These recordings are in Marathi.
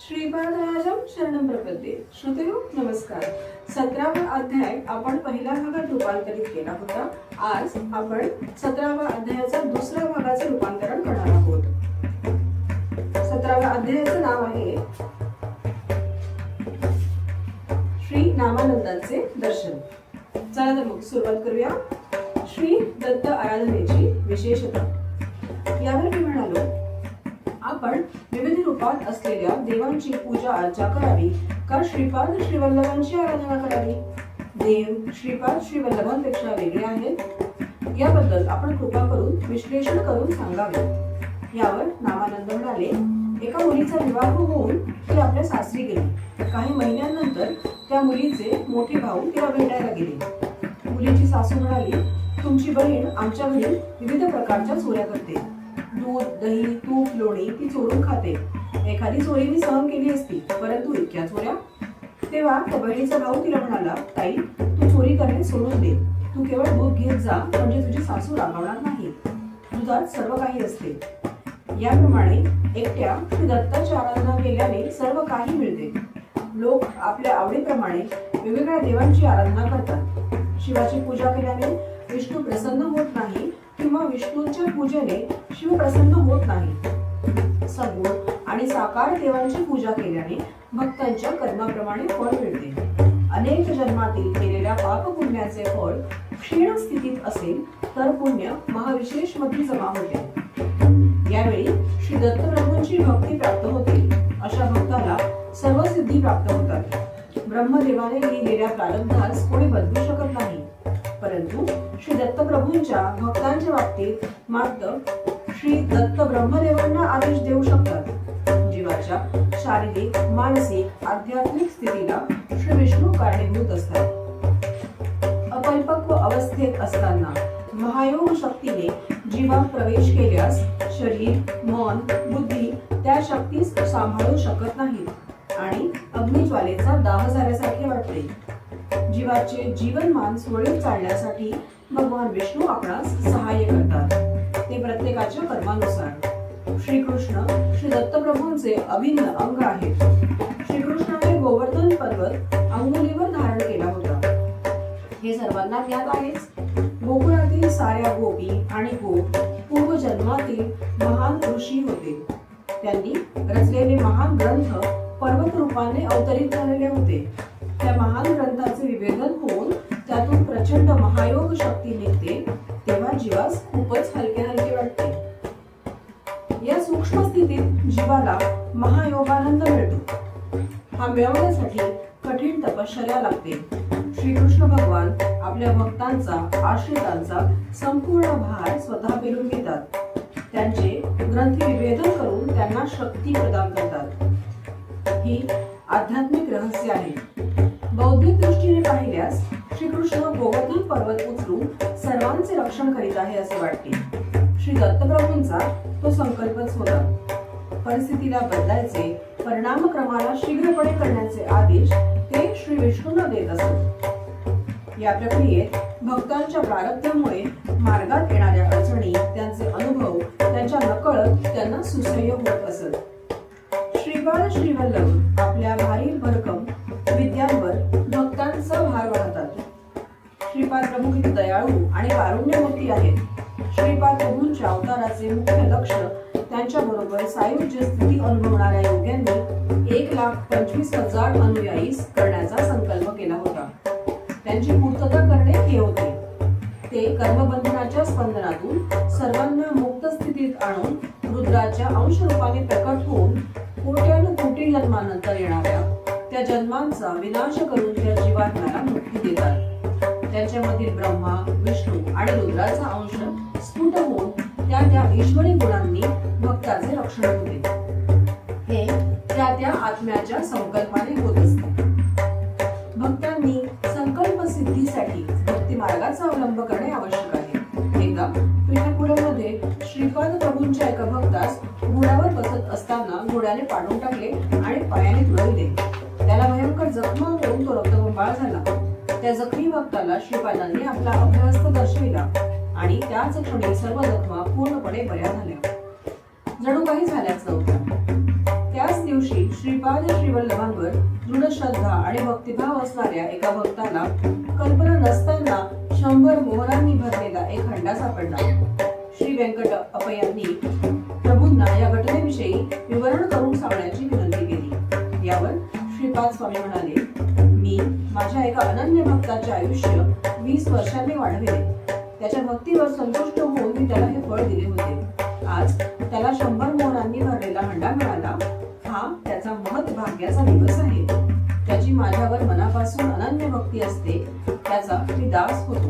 श्रीपादराजं शरणं प्रपद्ये। श्रोतेहो नमस्कार। 17वा अध्याय आपण पहिल्या भागात रूपांतरित केला होता। आज आपण 17व्या अध्यायाचा दुसऱ्या भागाचे रूपांतरण करणार आहोत। 17व्या अध्यायाचे नाव आहे श्री नामानंदांचे दर्शन। चला तर मग सुरुवात करूया। श्री दत्त आराधनेची विशेषता। यावर मी म्हणालो, आपण विविध रूपात असलेल्या देवांची पूजा अर्चा करावी का श्रीपाद श्रीवल्लभांची आराधना करावी? देव श्रीपाद श्रीवल्लभांपेक्षा वेगळे आहेत याबद्दल आपण कृपा करून विश्लेषण करून सांगावे। यावर नामानंद म्हणाले, एका मुलीचा विवाह होऊन ती आपल्या सासरी गेली। काही महिन्यांनंतर त्या मुलीचे मोठे भाऊ तिला भेटायला गेले। मुलीची सासू म्हणाली, तुमची बहीण आमच्या घरी विविध प्रकारच्या चोऱ्या करते। दूध, दही, तूप, लोणी ती चोरून खाते। एखादी चोरी मी सहन केली असती, परंतु इतक्या चोऱ्या? तेव्हा त्या बहिणीचा भाऊ तिला म्हणाला, ताई तू चोरी करणे सोडून दे। तू केवळ दूध घेत जा, म्हणजे तुझी सासू रागावणार नाही। दुधात सर्व काही असते। याप्रमाणे एकट्या श्री दत्ताची आराधना केल्याने सर्व काही मिळते। लोक आपल्या आवडीप्रमाणे वेगवेगळ्या देवांची आराधना करतात। शिवाची पूजा केल्याने विष्णू प्रसन्न होत नाही किंवा विष्णूंच्या पूजेने शिव प्रसन्न होत नाही। सगुण आणि साकार देवांची पूजा केल्याने भक्तांच्या कर्माप्रमाणे फळ मिळते। अनेक जन्मातील केलेल्या पाप पुण्याचे फळ क्षीण स्थितीत असेल तर पुण्य महाविशेष मध्ये जमा होते। यावेळी श्री दत्त प्रभूंची भक्ती प्राप्त होते। अशा भक्ताला सर्व सिद्धी प्राप्त होतात। ब्रह्मदेवाने लिहिलेल्या प्रारब्धास कोणी बदलू शकत नाही, परंतु श्री दत्त प्रभूंच्या भक्तांच्या बाबतीत मात्र श्री दत्त ब्रह्मदेवांना आदेश देऊ शकतात। जीवाच्या शारीरिक, मानसिक, आध्यात्मिक स्थितीला श्री विष्णू कारणीभूत असतात। अपरिपक्व अवस्थेत असताना महायोग शक्तीने जीवात प्रवेश केल्यास शरीर, मन, बुद्धी त्या शक्तीस सांभाळू शकत नाहीत आणि अग्निज्वालेचा दाह झाल्यासारखे वाटते। जीवाचे जीवनमान सुरळीत चालण्यासाठी भगवान विष्णू आपणास सहाय्य करतात। ते प्रत्येकाच्या कर्मानुसार। श्रीकृष्ण श्री दत्तप्रभूंचे अभिन्न अंग आहेत। श्रीकृष्णाने गोवर्धन पर्वत अंगुलीवर धारण केला होता, हे सर्वांना ज्ञात आहेच। गोकुळातील साऱ्या गोपी आणि गोप पूर्वजन्मातील महान ऋषी होते। त्यांनी रचलेले महान ग्रंथ पर्वत रूपाने अवतरित झालेले होते। त्या महान ग्रंथाचे विवेदन होऊन त्यातून प्रचंड महायोग शक्ती निघते, तेव्हा जीवास खूपच हलके हलके वाटते। या सूक्ष्म स्थितीत जीवाला महायोगानंद मिळतो। हा मिळवण्यासाठी कठीण तपश्चर्या लागते। श्रीकृष्ण भगवान आपल्या भक्तांचा, आश्रितांचा संपूर्ण भार स्वतः पेलून घेतात। त्यांचे ग्रंथी विवेदन करून त्यांना शक्ती प्रदान करतात। ही आध्यात्मिक रहस्य आहे। बौद्धिक दृष्टीने पाहिल्यास श्रीकृष्ण गोवर्धन पर्वत उचलून सर्वांचे रक्षण करीत आहे असे वाटते। श्री दत्तप्रभूंचा तो संकल्पच होता। परिस्थितीला बदलायचे, परिणामक्रमाला शीघ्रपणे करण्याचे आदेश ते श्री विष्णूंना देत असत। या प्रक्रियेत भक्तांच्या प्रारब्धामुळे मार्गात येणाऱ्या अडचणी, त्यांचे अनुभव त्यांच्या नकळत त्यांना सुसह्य होत असत। श्रीपाद श्रीवल्लभ आपल्या भारी भरकम विद्यांवर भक्तांचा भार वाहतात। श्रीपाद प्रभू किती दयाळू आणि कारुण्यमूर्ती आहेत। श्रीपाद प्रभूंच्या अवताराचे मुख्य लक्ष त्यांच्या बरोबर सायुज्य स्थिती अनुभवणाऱ्या योग्यांनी 1,25,000 अनुयायी करण्याचा संकल्प केला होता। त्यांची पूर्तता करणे हे होते। ते कर्मबंधनाच्या स्पंदनातून सर्वांना मुक्त स्थितीत आणून रुद्राच्या अंश रूपाने प्रकट होऊन कोट्यानुकोटी जन्मानंतर येणाऱ्या त्या जन्मांचा विनाश करून त्या जीवात्म्याला मुक्ती देतात। त्यांच्यामधील ब्रह्मा, विष्णू आणि रुद्राचा अंश स्फुट होऊन त्या ईश्वरी गुणांनी भक्ताचे रक्षण होते। हे त्या आत्म्याच्या संकल्पाने होत असते। भक्तांनी संकल्प सिद्धीसाठी भक्ती मार्गाचा अवलंब करणे आवश्यक आहे। एकदा पिठापुरामध्ये श्रीपाद प्रभूंच्या एका भक्तास घोड्यावर बसत असताना घोड्याने पाडून टाकले आणि पायाने तुडवले। त्याला भयंकर जखमा होऊन तो रक्तबंबाळ झाला। त्या जखमी भक्ताला श्रीपादांनी आपला अभयहस्त दर्शविला आणि त्याच क्षणी सर्व जखमा पूर्णपणे बऱ्या झाल्या, जणू काही झाल्याच नव्हत्या। त्याच दिवशी श्री श्रीपाद श्रीवल्लभांवर दृढ श्रद्धा आणि भक्तिभाव असणाऱ्या एका भक्ताला कल्पना नसताना 100 मोहरांनी भरलेला एक हंडा सापडला. श्री व्यंकट अप्पयांनी प्रभूंना या घटनेविषयी विवरण करून सांगण्याची विनंती केली. यावर श्रीपाद स्वामी म्हणाले, मी माझ्या एका अनन्य भक्ताचे आयुष्य 20 वर्षांनी वाढविले. त्याच्या भक्तीवर संतुष्ट होऊन मी त्याला हे फळ दिले होते. आज त्याला 100 मोहरांनी भरलेला हंडा मिळाला. हा त्याचा महत् भाग्याचा दिवस आहे. त्याची माझ्यावर मनापासून अनन्य भक्ती असते, त्याचा मी दास होतो.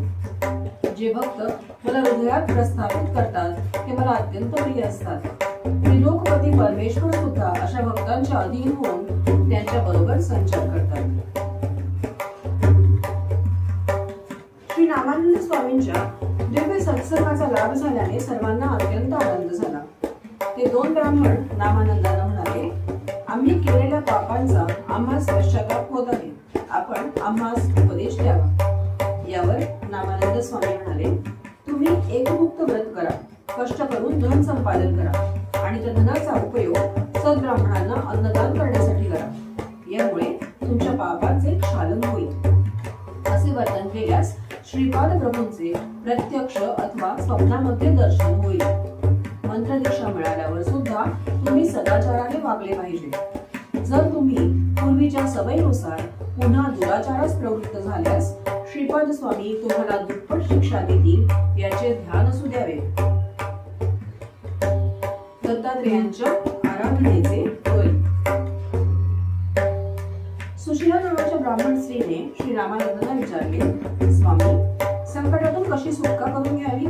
जे भक्त मला हृदयात प्रस्थापित करतात ते मला अत्यंत प्रिय असतात. त्रिलोकपती परमेश्वर सुद्धा अशा भक्तांच्या अधीन होऊन त्यांच्या बरोबर संचार करतात. श्री नामानंद स्वामींच्या दिव्य सत्संगाचा लाभ झाल्याने सर्वांना अत्यंत आनंद झाला. ते 2 ब्राह्मण नामानंदांना म्हणाले, आम्ही केलेल्या पापांचा आम्हास पश्चाताप होत आहे. आपण आम्हास उपदेश द्यावा. यावर नामानंद स्वामी म्हणाले, तुम्ही एकमुक्त व्रत करा, कष्ट करून धन संपादन करा आणि त्या धनाचा उपयोग सद्ब्राह्मणांना अन्नदान करण्यासाठी करा. यामुळे तुमच्या पापांचे क्षालन होईल. असे वर्तन केल्यास श्रीपाद प्रभूंचे प्रत्यक्ष अथवा स्वप्नामध्ये दर्शन होईल. मंत्रदीक्षा मिळाल्यावर सुद्धा तुम्ही सदाचाराने वागले पाहिजे. जर तुम्ही पूर्वीच्या सवयीनुसार पुन्हा दुराचारास प्रवृत्त झाल्यास श्रीपाद स्वामी तुम्हाला दुप्पट शिक्षा देतील, याचे ध्यान असू द्यावे. दत्तात्रेयांच्या आराधनेचे होय. सुशीला नावाच्या ब्राह्मण स्त्रीने श्री रामानंदांना विचारले, स्वामी, संकटातून कशी सुटका करून घ्यावी?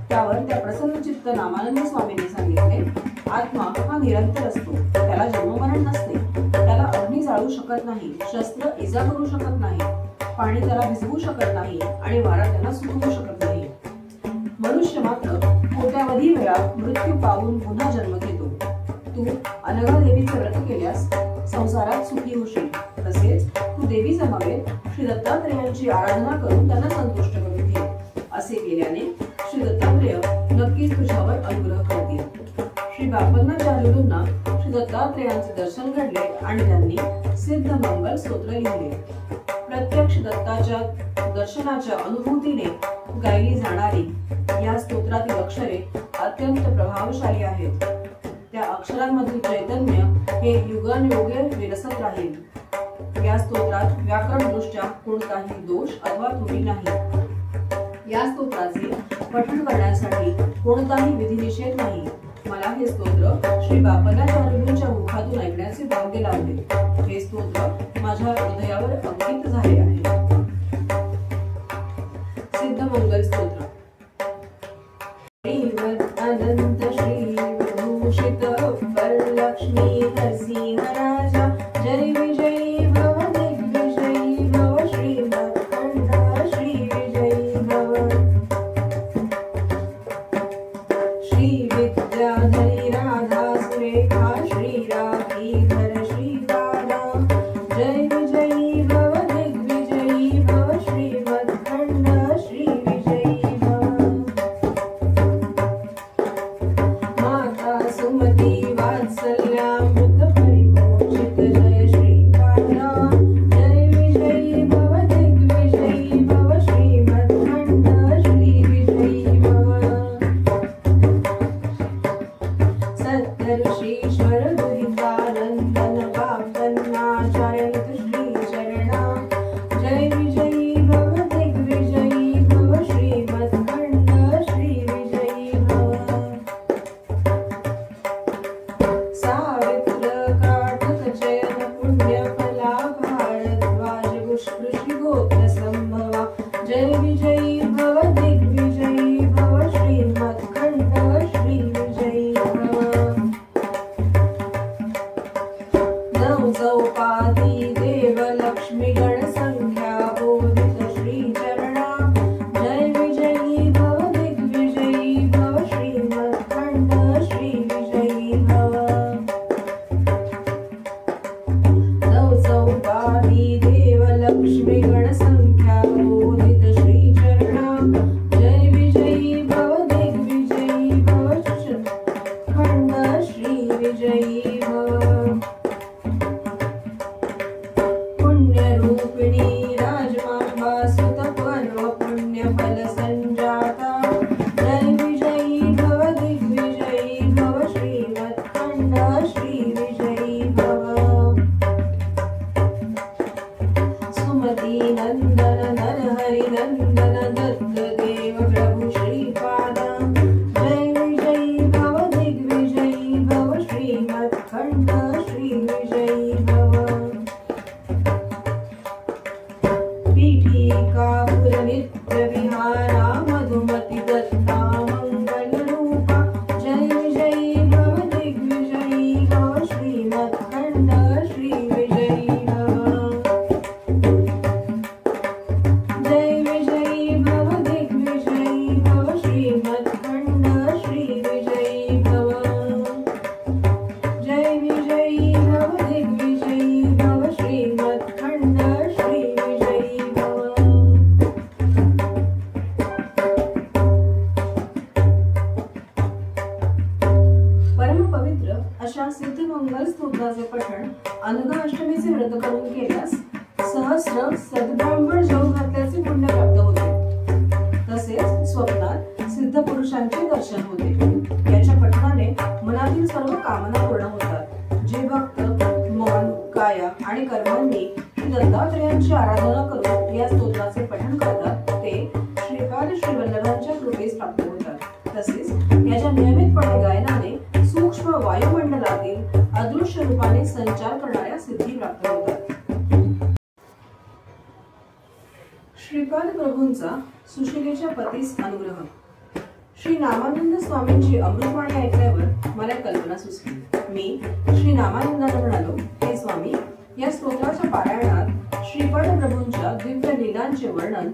त्यावर त्या प्रसन्न चित्त नामानंद स्वामींनी सांगितले, आत्मा हा निरंतर असतो. त्याला जन्ममरण नसते. त्याला अग्नी जाळू शकत नाही, शस्त्र इजा करू शकत नाही, पाणी त्याला भिजवू शकत नाही आणि वारा त्याला सुकवू शकत नाही. मनुष्य मात्र कोट्यावधी वेळा मृत्यू पावून पुन्हा जन्म घेतो. तू अनघा देवीचे व्रत केल्यास संसारात सुखी होशील. तसेच तू देवी समवेत श्री दत्तात्रेयांची आराधना करून त्यांना संतुष्ट करून घे. असे केल्याने श्री दत्तात्रेय नक्कीच तुझ्यावर अनुग्रह करतील. श्री बापन्नाचार्यूंना श्री दत्तात्रेयांचे दर्शन घडले आणि त्यांनी सिद्ध मंगल स्तोत्र लिहिले. प्रत्यक्ष दत्ताच्या दर्शनाच्या अनुभूतीने गायली जाणारी या स्तोत्रातील अक्षरे अत्यंत प्रभावशाली आहेत. त्या अक्षरांमधील चैतन्य हे युगानुयुगे विरसत राहील. या स्तोत्रात व्याकरण दृष्ट्या कोणताही दोष अथवा त्रुटी नाही. या स्तोत्राचे पठण करण्यासाठी कोणताही विधिनिषेध नाही. मला हे स्तोत्र श्री बापन्नाचार्यूंच्या मुखातून ऐकण्याचे भाग्य लाभले. हे स्तोत्र माझ्या हृदयावर अंकित झाले आहे. सिद्ध मंगल स्तोत्र. अनंत श्री विभूषित वरलक्ष्मी नरसिंह राजा जय विजयी भव दिग्विजयी भव श्रीमत्कंठ श्री विजयी भव. श्री विद्याधरी राधा सुरेखा श्री राधीधर श्रीपादा जय विजयी भव दिग्विजयी भव श्रीमत्कंठ श्री विजयी भव. माता सुमती वात्सल्यामृत परिपोषित जय श्रीपादा जय विजयी भव दिग्विजयी भव श्रीमत्कंठ श्री विजयी भव. सत्तऋषीश्वर दुहितानंदन बापन्नाचार्य श्री चरणा जय विजयी भव दिग्विजयी भव श्रीमत्कंठ श्री विजयी भव. सावित्र काटक चयन पुण्य फला भारद्वाज पुष्कृषि गोत्र संभवा जय विजयी भव दिग्विजयी भव श्रीमत्कंठ श्री विजयी भव. चौपादी देव लक्ष्मी गण संख्या बोधित श्री चरणा जय विजयी भव दिग्विजयी भव श्रीमत्कंठ श्री विजयी भव. चौपादी देव लक्ष्मी गण संख्या बोधित श्री चरणा जय विजयी भव दिग्विजयी भव श्रीमत्कंठ श्री विजयी भव. पठण अनघा अष्टमीचे व्रत करून केल्यास सहस्र सद्ब्राह्मण जेवू घातल्याचे पुण्य प्राप्त होते। तसेच स्वप्नात सिद्ध पुरुषांचे दर्शन होते। याच्या पठणाने मनातील सर्व कामना पूर्ण होतात। जे भक्त मन, काया आणि कर्मांनी दत्तात्रेयांची आराधना करून या स्तोत्राचे पठण करतात ते श्रीपाद श्रीवल्लभांच्या कृपेस प्राप्त होतात। तसेच याच्या नियमितपणे गायनाने सूक्ष्म वायुमंडलातील अदृश्य रूपाने संचार करणाऱ्या सिद्धी प्राप्त होतात। श्रीपाद प्रभूंचा सुशिलेच्या पतीस अनुग्रह। श्री नामानंद स्वामींची अमृतवाणी ऐकल्यावर मला कल्पना सुचली। मी श्री नामानंदांना म्हणालो, हे स्वामी, या स्तोत्राच्या पारायणात श्रीपाद प्रभूंच्या दिव्य लीलांचे वर्णन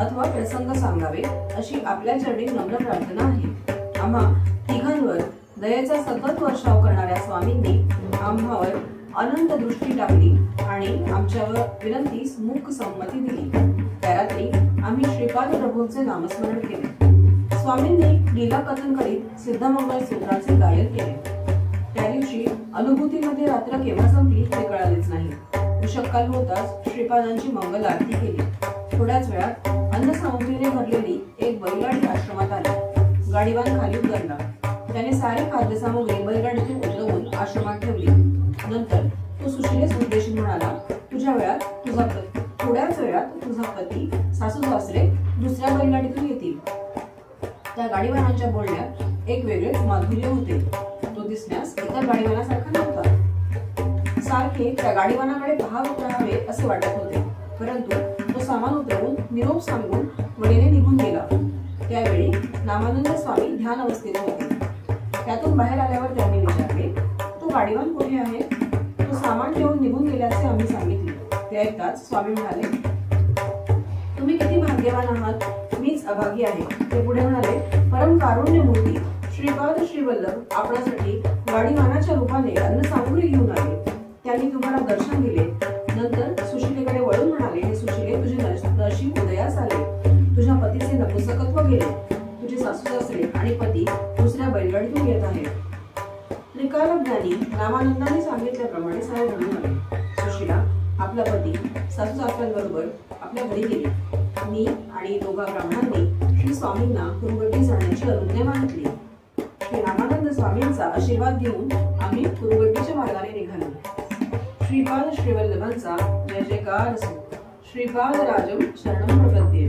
अथवा प्रसंग सांगावे अशी आपल्या चरणी नम्र प्रार्थना आहे। आम्हा तिघांवर दयेचा सतत वर्षाव करणाऱ्या स्वामींनी आम्हावर अनंत दृष्टी टाकली आणि आमच्यावर विनंतीस मूक संमती दिली। त्या रात्री आम्ही श्रीपाद प्रभूंचे नामस्मरण केले। स्वामींनी लीला कथन करीत सिद्धमंगल स्तोत्राचे गायन केले। त्या दिवशी अनुभूतीमध्ये रात्र केव्हा संपली ते कळालेच नाही। उषःकाल होताच श्रीपादांची मंगल आरती केली। थोड्याच वेळात अन्न सामग्रीने भरलेली एक बैलगाडी आश्रमात आली। गाडीवान खाली उतरला। त्याने सारी खाद्यसामुग्री बैलगाडीतून उतरवून आश्रमात ठेवली। नंतर तो सुशिलेस उद्देशून म्हणाला, थोड्याच वेळात तुझा पती सासू सासरे दुसऱ्या बैलगाडीतून येतील। त्या गाडीवानांच्या बोलण्यात एक वेगळेच माधुर्य होते। तो दिसण्यास इतर गाडीवानासारखा नव्हता। सारखे त्या गाडीवानाकडे पाहत राहावे असे वाटत होते, परंतु तो सामान उतरवून निरोप सांगून वडीने निघून गेला। त्यावेळी नामानंद स्वामी ध्यान अवस्थेत होते। त्यातून बाहेर आल्यावर त्यांनी विचारले, तो गाडीवान कोठे आहे? तो सामान ठेवून निघून गेल्याचे आम्ही सांगितले। ते ऐकताच स्वामी म्हणाले, तुम्ही किती भाग्यवान आहात, मीच अभागी आहे। ते पुढे म्हणाले, परम कारुण्यमूर्ती श्रीपाद श्रीवल्लभ आपणासाठी गाडीवानाच्या रूपाने अन्न सामुग्री घेऊन आले। त्यांनी तुम्हाला दर्शन दिले। नंतर सुशिलेकडे वळून म्हणाले, हे सुशिले, तुझे नशीब उदयास आले। तुझ्या पतीचे नपुंसकत्व गेले। तुझे सासू सासरे आणि पती दुसऱ्या बैलगाडीतून येत आहेत। त्रिकालज्ञानी नामानंदांनी सांगितल्याप्रमाणे सारे घडून आले। सुशिला आपला पती सासू सासऱ्यांबरोबर आपल्या घरी गेली। मी आणि दोघा ब्राह्मणांनी श्री स्वामींना कुरुगड्डी जाण्याची अनुज्ञा मागितली। श्री नामानंद स्वामींचा आशीर्वाद घेऊन आम्ही कुरुगड्डीच्या मार्गाने निघालो। श्रीपाद श्रीवल्लभांचा जय जयकार असो। श्रीपाद राजम शरणं प्रपद्ये।